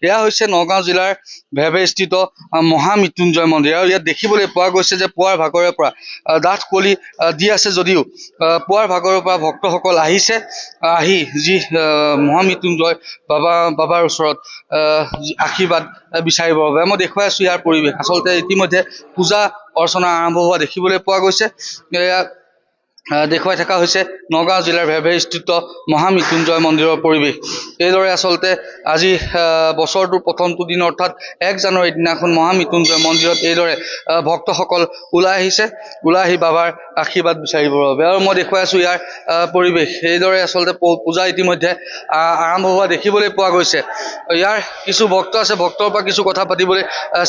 এয়া হৈছে নগাঁও জিলাৰ ভেভেস্থিত মহামৃত্যুঞ্জয় মন্দিৰ আৰু ইয়াত দেখিবলৈ পোৱা গৈছে যে পুৱাৰ ভাগৰে পৰা ডাঠ কুঁৱলী দি আছে যদিও পুৱাৰ ভাগৰে পৰা ভক্তসকল আহিছে আহি যি মহামৃত্যুঞ্জয় বাবাৰ ওচৰত আশীৰ্বাদ বিচাৰিবৰ বাবে মই দেখুৱাই আছোঁ ইয়াৰ পৰিৱেশ। আচলতে ইতিমধ্যে পূজা অৰ্চনা আৰম্ভ হোৱা দেখিবলৈ পোৱা গৈছে। দেখুৱাই থকা হৈছে নগাঁও জিলাৰ ভেভেস্থিত মহামৃত্যুঞ্জয় মন্দিৰৰ পৰিৱেশ। এইদৰে আচলতে আজি বছৰটোৰ প্ৰথমটো দিন অৰ্থাৎ 1 জানুৱাৰীৰ দিনাখন মহামৃত্যুঞ্জয় মন্দিৰত এইদৰে ভক্তসকল ওলাই আহি বাবাৰ আশীৰ্বাদ বিচাৰিবৰ বাবে। আৰু মই দেখুৱাই আছোঁ ইয়াৰ পৰিৱেশ। এইদৰে আচলতে পূজা ইতিমধ্যে আৰম্ভ হোৱা দেখিবলৈ পোৱা গৈছে। ইয়াৰ কিছু ভক্ত আছে, ভক্তৰ পৰা কিছু কথা পাতিবলৈ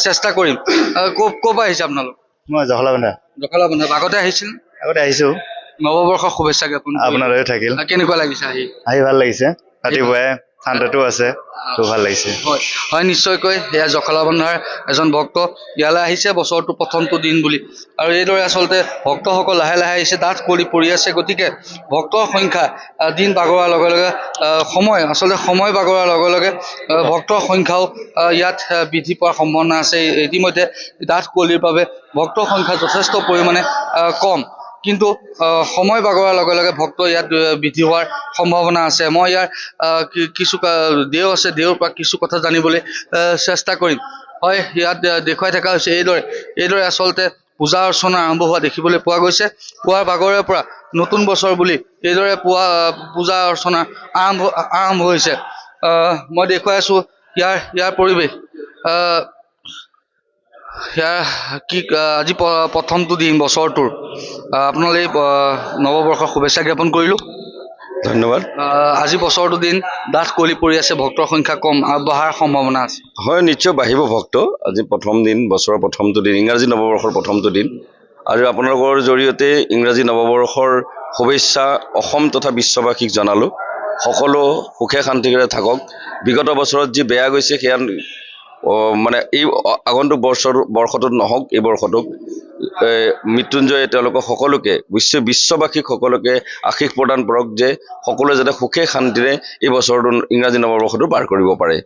চেষ্টা কৰিম। ক'ৰ পৰা আহিছে আপোনালোক? মই জখলাবন্ধা। আগতে আহিছিল? আগতে আহিছোঁ। নৱবৰ্ষৰ শুভেচ্ছা জ্ঞাপন আপোনালৈও থাকিল। কেনেকুৱা লাগিছে আহি ভাল লাগিছে। ৰাতিপুৱাই ঠাণ্ডাটো আছে, তো ভাল লাগিছে। হয় নিশ্চয়কৈ এয়া জখলাবন্ধাৰ এজন ভক্ত ইয়ালৈ আহিছে বছৰটোৰ প্ৰথমটো দিন বুলি। আৰু এইদৰে আচলতে ভক্তসকল লাহে লাহে আহিছে, ডাঠ কুঁৱলী পৰি আছে। গতিকে ভক্তৰ সংখ্যা দিন বাগৰাৰ লগে লগে সময় বাগৰাৰ লগে লগে ভক্তৰ সংখ্যাও ইয়াত বৃদ্ধি পোৱাৰ সম্ভাৱনা আছে। ইতিমধ্যে ডাঠ কুঁৱলীৰ বাবে ভক্তৰ সংখ্যা যথেষ্ট পৰিমাণে কম, কিন্তু সময় বাগৰাৰ লগে লগে ভক্ত ইয়াত বৃদ্ধি হোৱাৰ সম্ভাৱনা আছে। মই ইয়াৰ কিছু দেও আছে, দেওৰ পৰা কিছু কথা জানিবলৈ চেষ্টা কৰিম। হয়, ইয়াত দেখুৱাই থকা হৈছে এইদৰে আচলতে পূজা অৰ্চনা আৰম্ভ হোৱা দেখিবলৈ পোৱা গৈছে। পুৱাৰ ভাগৰে পৰা নতুন বছৰ বুলি এইদৰে পূজা অৰ্চনা আৰম্ভ হৈছে। মই দেখুৱাই আছোঁ ইয়াৰ পৰিৱেশ। আজি প্ৰথমটো দিন বছৰটোৰ, আপোনালৈ নৱবৰ্ষৰ শুভেচ্ছা জ্ঞাপন কৰিলোঁ। ধন্যবাদ। আজি বছৰটো দিন ডাঠ কুঁৱলী পৰি আছে, ভক্তৰ সংখ্যা কম আৰু বঢ়াৰ সম্ভাৱনা আছে। হয়, নিশ্চয় বাঢ়িব ভক্ত। আজি প্ৰথম দিন, বছৰৰ প্ৰথমটো দিন, ইংৰাজী নৱবৰ্ষৰ প্ৰথমটো দিন। আৰু আপোনালোকৰ জৰিয়তে ইংৰাজী নৱবৰ্ষৰ শুভেচ্ছা অসম তথা বিশ্ববাসীক জনালোঁ। সকলো সুখে শান্তিৰে থাকক। বিগত বছৰত যি বেয়া গৈছে সেয়া মানে এই আগন্তুক বৰ্ষটোত নহওক। এই বৰ্ষটোক মৃত্যুঞ্জয়ে তেওঁলোকক সকলোকে বিশ্ববাসীক সকলোকে আশীষ প্ৰদান কৰক যে সকলোৱে যাতে সুখে শান্তিৰে এই বছৰটো ইংৰাজী নৱবৰ্ষটো পাৰ কৰিব পাৰে।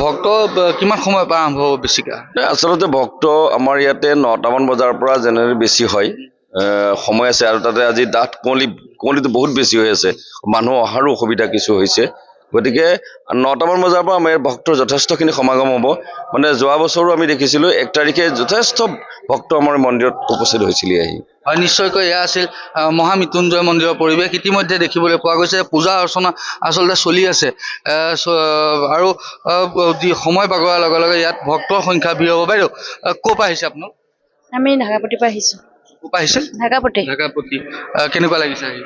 ভক্ত কিমান সময়ৰ পৰা আৰম্ভ হ'ব বেছিকৈ? আচলতে ভক্ত আমাৰ ইয়াতে 9টামান বজাৰ পৰা জেনেৰেলি বেছি হয়, সময় আছে। আৰু তাতে আজি ডাঠ কুঁৱলীটো বহুত বেছি হৈ আছে, মানুহ অহাৰো অসুবিধা কিছু হৈছে। গতিকে 9টামান বজাৰ পৰা আমাৰ ভক্তৰ যথেষ্টখিনি সমাগম হ'ব। মানে যোৱা বছৰো আমি দেখিছিলোঁ 1 তাৰিখে যথেষ্ট ভক্ত আমাৰ মন্দিৰত উপস্থিত হৈছিল আহি। হয়, নিশ্চয়কৈ এয়া আছিল মহামৃত্যুঞ্জয় মন্দিৰৰ পৰিৱেশ। ইতিমধ্যে দেখিবলৈ পোৱা গৈছে পূজা অৰ্চনা আচলতে চলি আছে আৰু সময় বাগৰাৰ লগে লগে ইয়াত ভক্তৰ সংখ্যা ভিৰ হ'ব। বাইদেউ, ক'ৰ পৰা আহিছে আপোনালোক? আমি ঢাকাপতিৰ পৰা আহিছোঁ। ক'ৰ পৰা আহিছে? ঢাকাপতি। কেনেকুৱা লাগিছে আহি?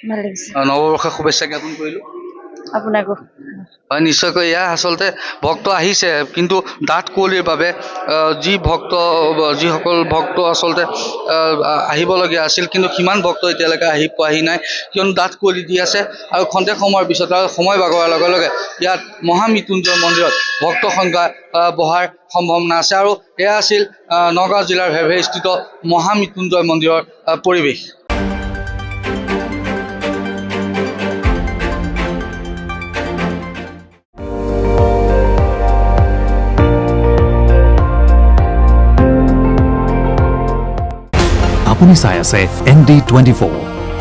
ভাল লাগিছে। নৱবৰ্ষৰ শুভেচ্ছা জ্ঞাপন কৰিলোঁ আপোনাকো। হয়, নিশ্চয়কৈ এয়া আচলতে ভক্ত আহিছে, কিন্তু ডাঠ কুঁৱলীৰ বাবে যিসকল ভক্ত আচলতে আহিবলগীয়া আছিল, কিন্তু সিমান ভক্ত এতিয়ালৈকে আহি পোৱাহি নাই, কিয়নো ডাঠ কুঁৱলী দি আছে। আৰু খন্তেক সময়ৰ পিছত আৰু সময় বাগৰাৰ লগে লগে ইয়াত মহামৃত্যুঞ্জয় মন্দিৰত ভক্ত সংখ্যা বঢ়াৰ সম্ভাৱনা আছে। আৰু এয়া আছিল নগাঁও জিলাৰ ভেভেস্থিত মহামৃত্যুঞ্জয় মন্দিৰৰ পৰিৱেশ। আপুনি চাই আছে ND24,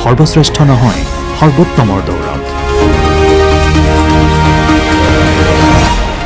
সৰ্বশ্ৰেষ্ঠ নহয় সৰ্বোত্তমৰ দৌৰত।